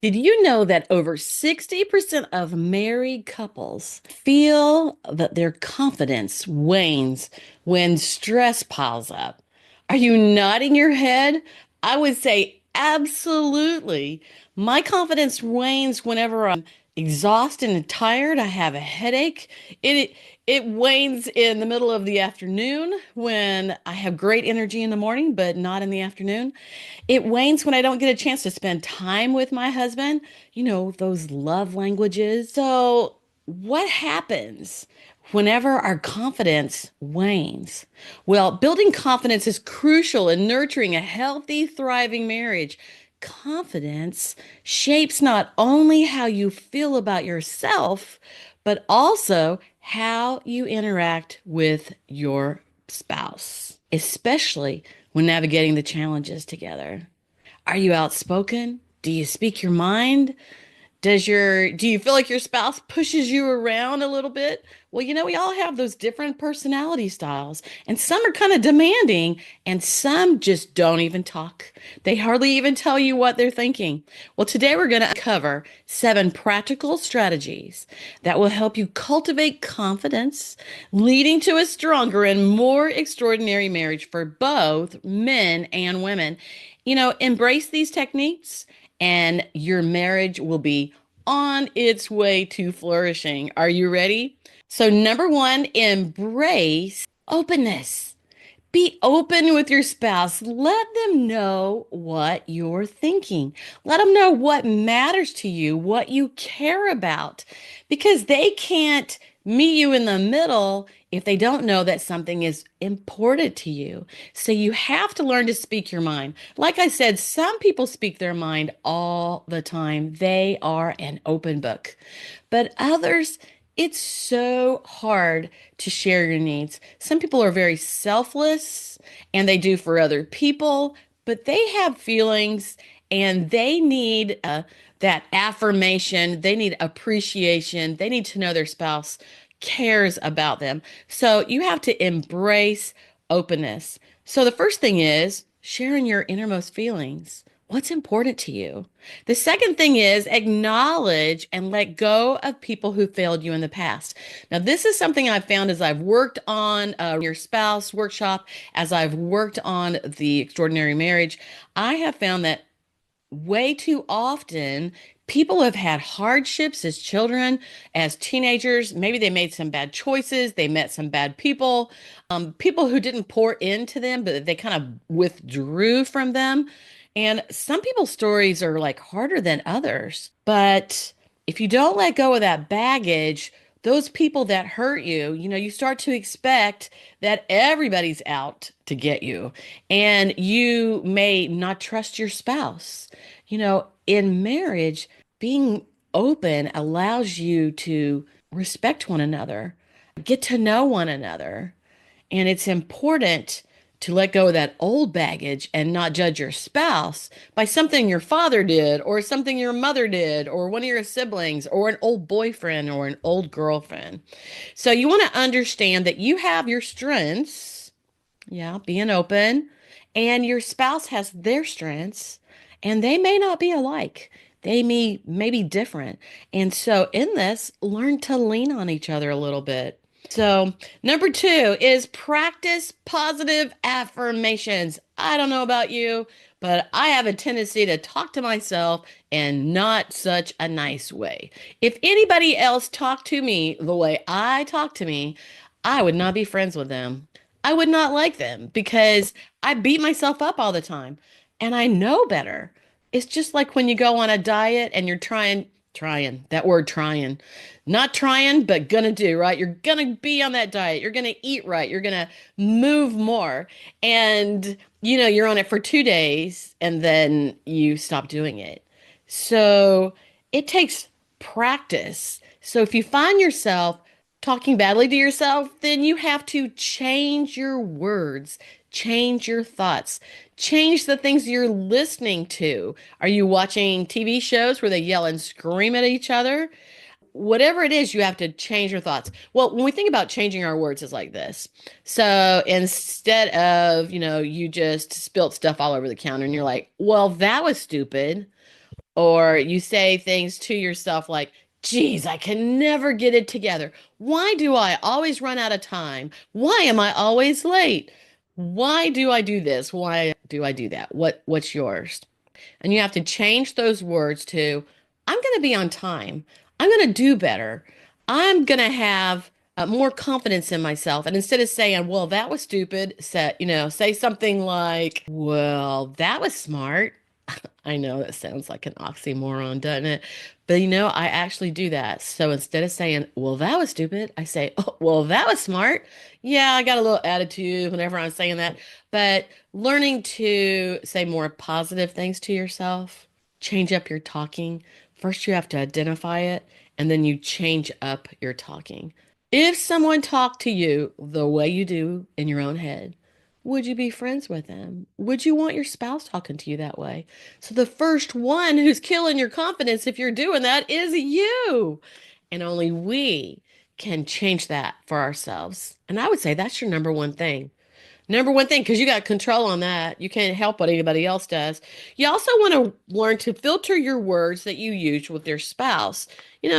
Did you know that over 60% of married couples feel that their confidence wanes when stress piles up? Are you nodding your head? I would say absolutely. My confidence wanes whenever I'm exhausted and tired. I have a headache. It it wanes in the middle of the afternoon when I have great energy in the morning, but not in the afternoon. It wanes when I don't get a chance to spend time with my husband, those love languages. So, what happens whenever our confidence wanes? Well, building confidence is crucial in nurturing a healthy, thriving marriage. Confidence shapes not only how you feel about yourself, but also how you interact with your spouse, especially when navigating the challenges together. Are you outspoken? Do you speak your mind? Do you feel like your spouse pushes you around a little bit? Well, we all have those different personality styles, and some are kind of demanding, and some just don't even talk. They hardly even tell you what they're thinking. Well, today we're going to cover 7 practical strategies that will help you cultivate confidence, leading to a stronger and more extraordinary marriage for both men and women. Embrace these techniques and your marriage will be on its way to flourishing. Are you ready? So, number one, embrace openness. Be open with your spouse. Let them know what you're thinking. Let them know what matters to you, what you care about, because they can't meet you in the middle if they don't know that something is important to you. So you have to learn to speak your mind. Like I said, some people speak their mind all the time. They are an open book. But others, it's so hard to share your needs. Some people are very selfless and they do for other people, but they have feelings and they need that affirmation. They need appreciation. They need to know their spouse cares about them. So you have to embrace openness. So the first thing is sharing your innermost feelings. What's important to you? The second thing is acknowledge and let go of people who failed you in the past. Now, this is something I've found as I've worked on your spouse workshop, as I've worked on the extraordinary marriage. I have found that way too often people have had hardships as children, as teenagers. Maybe they made some bad choices, they met some bad people, people who didn't pour into them, but they kind of withdrew from them. And some people's stories are like harder than others. But if you don't let go of that baggage, those people that hurt you, you start to expect that everybody's out to get you, and you may not trust your spouse. In marriage, being open allows you to respect one another, get to know one another. And it's important to let go of that old baggage and not judge your spouse by something your father did or something your mother did or one of your siblings or an old boyfriend or an old girlfriend. So you want to understand that you have your strengths, yeah, being open, and your spouse has their strengths, and they may not be alike. They may be different. And so in this, learn to lean on each other a little bit. So, number two is practice positive affirmations. I don't know about you, but I have a tendency to talk to myself in not such a nice way. If anybody else talked to me the way I talk to me, I would not be friends with them. I would not like them because I beat myself up all the time and I know better. It's just like when you go on a diet and you're trying, that word trying, not trying, but gonna do, right? You're gonna be on that diet. You're gonna eat right. You're gonna move more. And, you're on it for 2 days and then you stop doing it. So it takes practice. So if you find yourself talking badly to yourself, then you have to change your words, change your thoughts, change the things you're listening to. Are you watching TV shows where they yell and scream at each other? Whatever it is, you have to change your thoughts. Well, when we think about changing our words, it's like this. So instead of, you just spilt stuff all over the counter and you're like, well, that was stupid. Or you say things to yourself like, geez, I can never get it together. Why do I always run out of time? Why am I always late? Why do I do this? Why do I do that? What's yours? And you have to change those words to, I'm going to be on time. I'm going to do better. I'm going to have more confidence in myself. And instead of saying, well, that was stupid, say something like, well, that was smart. I know that sounds like an oxymoron, doesn't it? But I actually do that. So instead of saying, well, that was stupid, I say, oh, well, that was smart. Yeah, I got a little attitude whenever I'm saying that. But learning to say more positive things to yourself, change up your talking. First, you have to identify it, and then you change up your talking. If someone talked to you the way you do in your own head, would you be friends with them? Would you want your spouse talking to you that way? So the first one who's killing your confidence if you're doing that is you. And only we can change that for ourselves. And I would say that's your number one thing. Number one thing, because you got control on that. You can't help what anybody else does. You also want to learn to filter your words that you use with your spouse.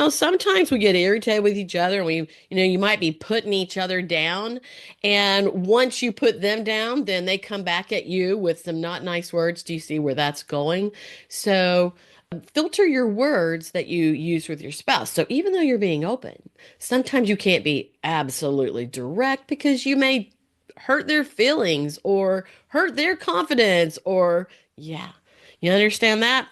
Sometimes we get irritated with each other and you might be putting each other down. And once you put them down, then they come back at you with some not nice words. Do you see where that's going? So filter your words that you use with your spouse. So even though you're being open, sometimes you can't be absolutely direct because you may hurt their feelings or hurt their confidence or yeah. You understand that?